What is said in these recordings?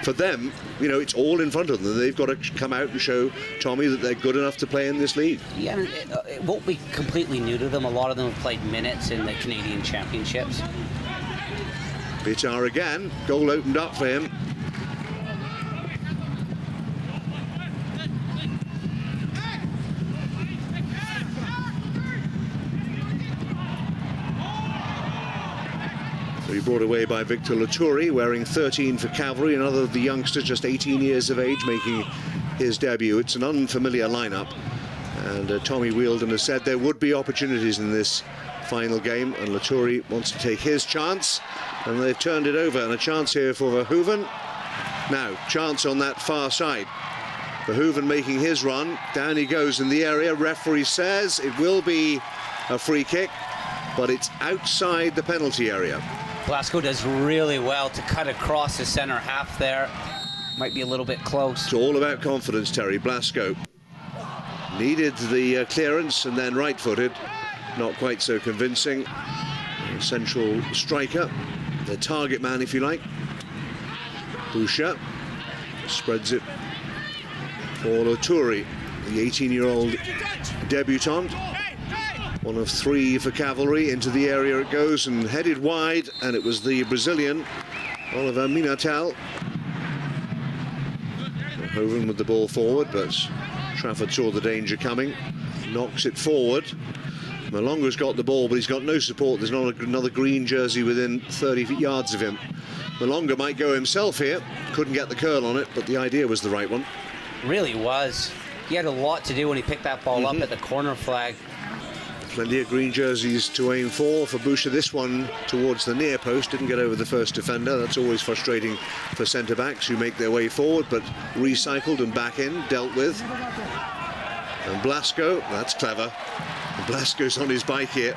for them, you know, it's all in front of them. They've got to come out and show Tommy that they're good enough to play in this league. Yeah, it won't be completely new to them. A lot of them have played minutes in the Canadian Championships. Bitar again, goal opened up for him. Brought away by Victor Laturi, wearing 13 for Cavalry, another of the youngsters, just 18 years of age, making his debut. It's an unfamiliar lineup, and Tommy Wheeldon has said there would be opportunities in this final game, and Laturi wants to take his chance, and they've turned it over, and a chance here for Verhoeven. Now, chance on that far side. Verhoeven making his run, down he goes in the area. Referee says it will be a free kick, but it's outside the penalty area. Blasco does really well to cut across the center half there. Might be a little bit close. It's all about confidence, Terry. Blasco needed the clearance and then right-footed. Not quite so convincing. Central striker, the target man, if you like. Boucher spreads it for Laturi, the 18-year-old debutant. One of three for Cavalry. Into the area it goes and headed wide, and it was the Brazilian Oliver Minatel. Verhoeven with the ball forward, but Trafford saw the danger coming, knocks it forward. Malonga's got the ball, but he's got no support. There's not another green jersey within 30 yards of him. Malonga might go himself here, couldn't get the curl on it, but the idea was the right one. Really was. He had a lot to do when he picked that ball up at the corner flag. Plenty of green jerseys to aim for Boucher. This one towards the near post, didn't get over the first defender. That's always frustrating for centre-backs who make their way forward, but recycled and back in, dealt with. And Blasco, that's clever. Blasco's on his bike here.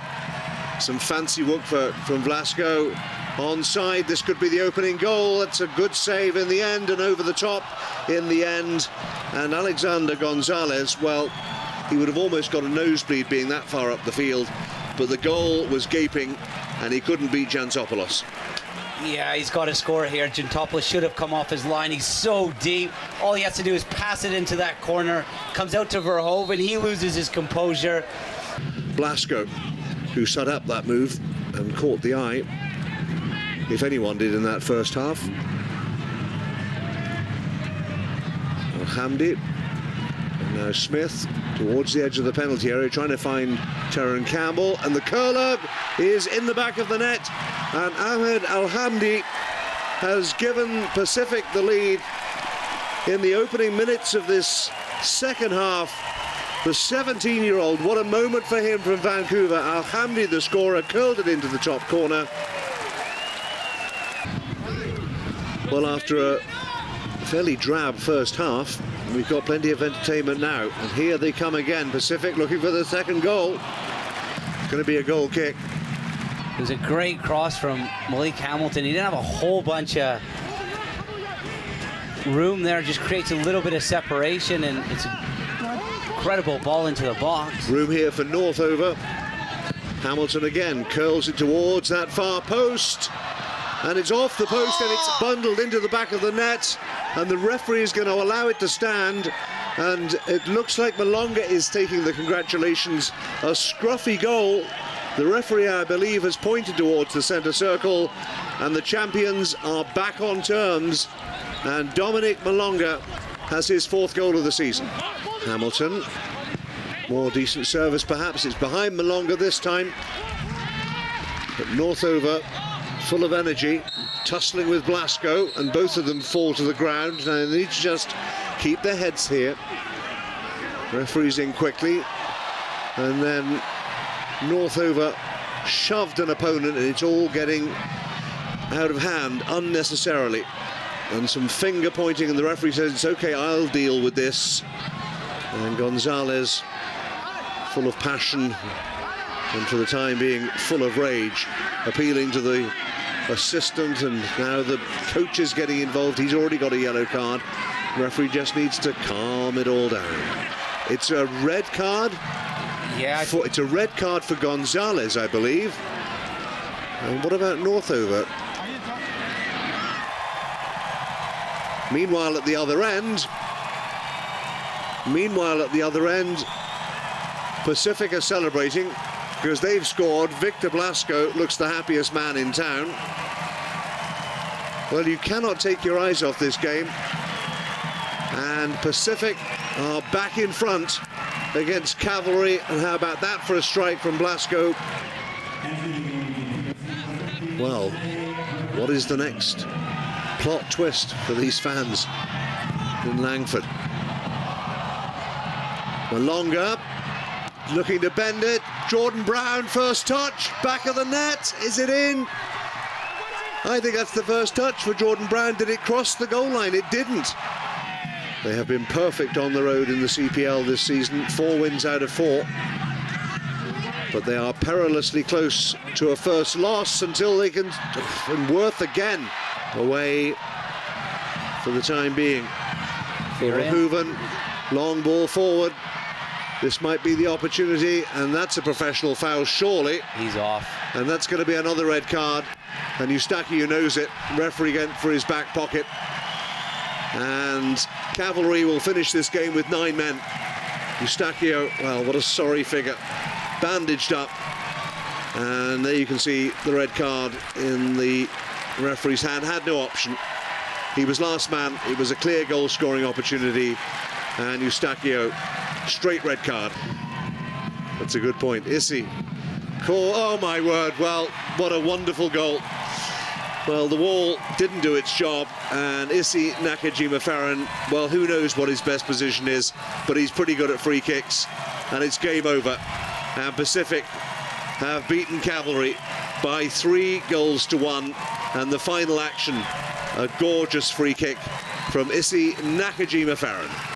Some fancy work from Blasco. Onside, this could be the opening goal. That's a good save in the end, and over the top in the end. And Alexander Gonzalez, well, he would have almost got a nosebleed being that far up the field, but the goal was gaping and he couldn't beat Giantopoulos. Yeah, he's got to score here. Giantopoulos should have come off his line. He's so deep. All he has to do is pass it into that corner. Comes out to Verhoeven. He loses his composure. Blasco, who set up that move and caught the eye, if anyone did in that first half. Hamdi. Now Smith towards the edge of the penalty area, trying to find Terran Campbell, and the curler is in the back of the net, and Ahmed Alhamdi has given Pacific the lead in the opening minutes of this second half. The 17-year-old, what a moment for him from Vancouver. Alhamdi, the scorer, curled it into the top corner. Well, after a fairly drab first half, we've got plenty of entertainment now, and here they come again. Pacific looking for the second goal. It's going to be a goal kick. It was a great cross from Malik Hamilton. He didn't have a whole bunch of room there, just creates a little bit of separation, and it's an incredible ball into the box. Room here for Northover. Hamilton again curls it towards that far post, and it's off the post and it's bundled into the back of the net, and the referee is going to allow it to stand, and it looks like Malonga is taking the congratulations. A scruffy goal. The referee, I believe, has pointed towards the centre circle, and the champions are back on terms, and Dominic Malonga has his fourth goal of the season. Hamilton, more decent service perhaps. It's behind Malonga this time, but Northover full of energy, tussling with Blasco, and both of them fall to the ground. Now they need to just keep their heads here. Referee's in quickly, and then Northover shoved an opponent, and it's all getting out of hand unnecessarily. And some finger pointing, and the referee says, it's okay, I'll deal with this. And Gonzalez, full of passion, and for the time being full of rage, appealing to the assistant, and now the coach is getting involved. He's already got a yellow card. The referee just needs to calm it all down. It's a red card. Yeah, It's a red card for Gonzalez, I believe. And what about Northover? Meanwhile, at the other end, Pacific are celebrating because they've scored. Victor Blasco looks the happiest man in town. Well, you cannot take your eyes off this game. And Pacific are back in front against Cavalry. And how about that for a strike from Blasco? Well, what is the next plot twist for these fans in Langford? Malonga looking to bend it. Jordan Brown, first touch, back of the net. Is it in? I think that's the first touch for Jordan Brown. Did it cross the goal line? It didn't. They have been perfect on the road in the CPL this season, 4 wins out of 4. But they are perilously close to a first loss until they can... And Worth again away for the time being. For Verhoeven, long ball forward. This might be the opportunity, and that's a professional foul, surely. He's off. And that's going to be another red card. And Eustachio knows it. Referee went for his back pocket. And Cavalry will finish this game with 9 men. Eustachio, well, what a sorry figure. Bandaged up. And there you can see the red card in the referee's hand. Had no option. He was last man. It was a clear goal-scoring opportunity. And Eustachio, straight red card. That's a good point. Issy. Oh my word, well, what a wonderful goal. Well, the wall didn't do its job, and Issy Nakajima-Ferran, well, who knows what his best position is, but he's pretty good at free kicks, and it's game over. And Pacific have beaten Cavalry by 3-1, and the final action, a gorgeous free kick from Issy Nakajima-Ferran.